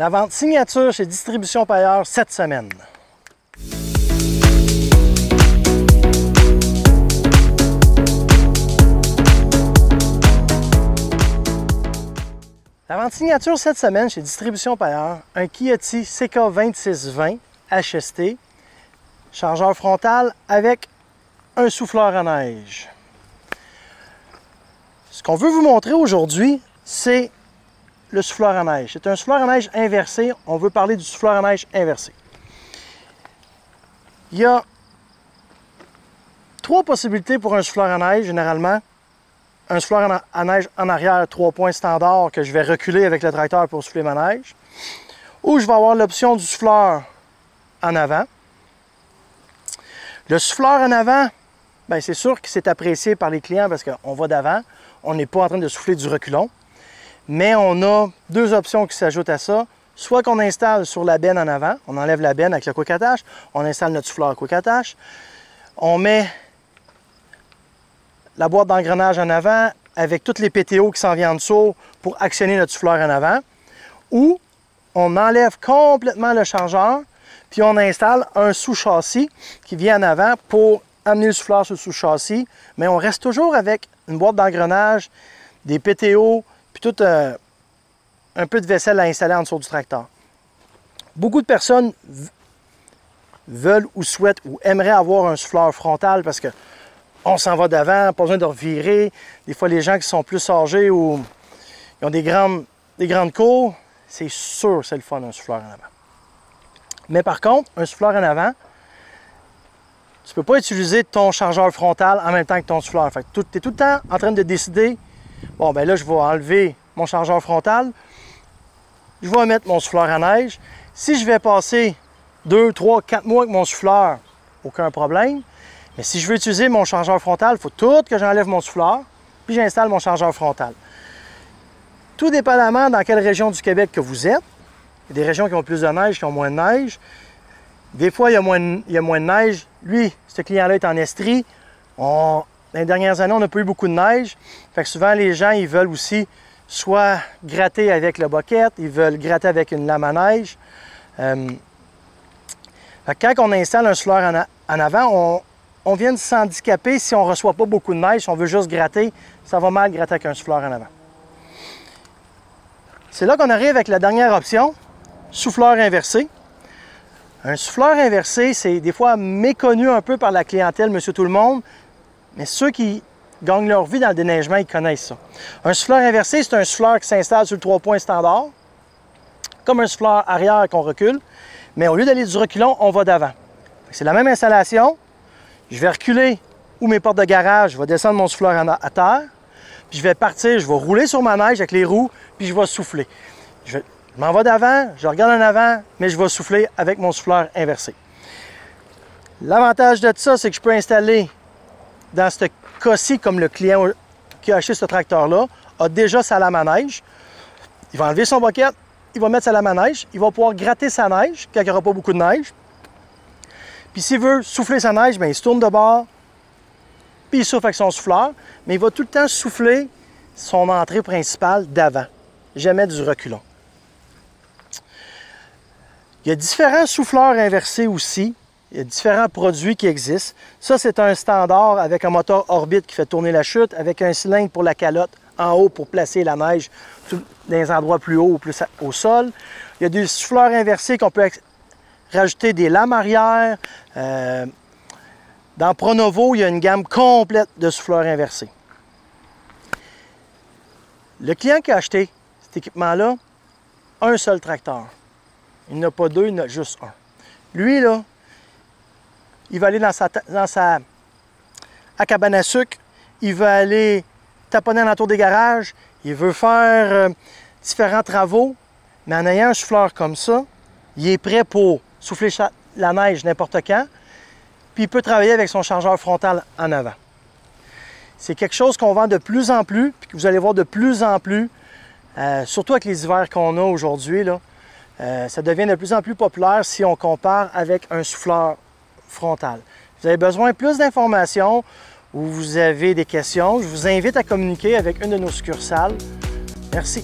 La vente signature chez Distribution Payeur cette semaine. La vente signature cette semaine chez Distribution Payeur, un Kioti CK2620 HST, chargeur frontal avec un souffleur à neige. Ce qu'on veut vous montrer aujourd'hui, c'est le souffleur à neige. C'est un souffleur à neige inversé. On veut parler du souffleur à neige inversé. Il y a trois possibilités pour un souffleur à neige, généralement. Un souffleur à neige en arrière, 3 points standard, que je vais reculer avec le tracteur pour souffler ma neige. Ou je vais avoir l'option du souffleur en avant. Le souffleur en avant, bien, c'est sûr que c'est apprécié par les clients parce qu'on va d'avant. On n'est pas en train de souffler du reculon. Mais on a deux options qui s'ajoutent à ça. Soit qu'on installe sur la benne en avant, on enlève la benne avec le quick attach, on installe notre souffleur quick attach, on met la boîte d'engrenage en avant avec toutes les PTO qui s'en viennent en dessous pour actionner notre souffleur en avant. Ou on enlève complètement le chargeur, puis on installe un sous-châssis qui vient en avant pour amener le souffleur sur le sous-châssis. Mais on reste toujours avec une boîte d'engrenage, des PTO, puis tout un peu de vaisselle à installer en dessous du tracteur. Beaucoup de personnes veulent ou souhaitent ou aimeraient avoir un souffleur frontal parce qu'on s'en va d'avant, pas besoin de revirer. Des fois, les gens qui sont plus âgés ou qui ont des grandes cours, c'est sûr c'est le fun, un souffleur en avant. Mais par contre, un souffleur en avant, tu ne peux pas utiliser ton chargeur frontal en même temps que ton souffleur. Fait que tu es tout le temps en train de décider, bon, ben là, je vais enlever mon chargeur frontal, je vais mettre mon souffleur à neige. Si je vais passer 2, 3, 4 mois avec mon souffleur, aucun problème. Mais si je veux utiliser mon chargeur frontal, il faut tout que j'enlève mon souffleur, puis j'installe mon chargeur frontal. Tout dépendamment dans quelle région du Québec que vous êtes. Il y a des régions qui ont plus de neige, qui ont moins de neige. Des fois, il y a moins de neige. Lui, ce client-là est en Estrie. Dans les dernières années, on n'a pas eu beaucoup de neige. Fait que souvent, les gens, ils veulent aussi soit gratter avec le bucket, ils veulent gratter avec une lame à neige. Fait que quand on installe un souffleur en avant, on vient de s'handicaper si on ne reçoit pas beaucoup de neige. Si on veut juste gratter, ça va mal gratter avec un souffleur en avant. C'est là qu'on arrive avec la dernière option, souffleur inversé. Un souffleur inversé, c'est des fois méconnu un peu par la clientèle, monsieur tout le monde, mais ceux qui gagnent leur vie dans le déneigement, ils connaissent ça. Un souffleur inversé, c'est un souffleur qui s'installe sur le 3 points standard, comme un souffleur arrière qu'on recule, mais au lieu d'aller du reculon, on va d'avant. C'est la même installation. Je vais reculer ou mes portes de garage, je vais descendre mon souffleur à terre, puis je vais partir, je vais rouler sur ma neige avec les roues, puis je vais souffler. Je m'en vais d'avant, je regarde en avant, mais je vais souffler avec mon souffleur inversé. L'avantage de ça, c'est que je peux installer dans ce cas-ci, comme le client qui a acheté ce tracteur-là, a déjà sa lame à neige. Il va enlever son bucket, il va mettre sa lame à neige, il va pouvoir gratter sa neige quand il n'y aura pas beaucoup de neige. Puis s'il veut souffler sa neige, bien, il se tourne de bord, puis il souffle avec son souffleur, mais il va tout le temps souffler son entrée principale d'avant, jamais du reculon. Il y a différents souffleurs inversés aussi. Il y a différents produits qui existent. Ça, c'est un standard avec un moteur orbite qui fait tourner la chute, avec un cylindre pour la calotte en haut pour placer la neige dans les endroits plus hauts ou plus au sol. Il y a des souffleurs inversés qu'on peut rajouter des lames arrière. Dans Pronovo, il y a une gamme complète de souffleurs inversés. Le client qui a acheté cet équipement-là, un seul tracteur. Il n'a pas deux, il en a juste un. Lui, là, il va aller à cabane à sucre, il va aller taponner l'entour des garages, il veut faire différents travaux, mais en ayant un souffleur comme ça, il est prêt pour souffler la neige n'importe quand, puis il peut travailler avec son chargeur frontal en avant. C'est quelque chose qu'on vend de plus en plus, puis que vous allez voir de plus en plus, surtout avec les hivers qu'on a aujourd'hui, là, ça devient de plus en plus populaire si on compare avec un souffleur frontal. Vous avez besoin de plus d'informations ou vous avez des questions, je vous invite à communiquer avec une de nos succursales. Merci.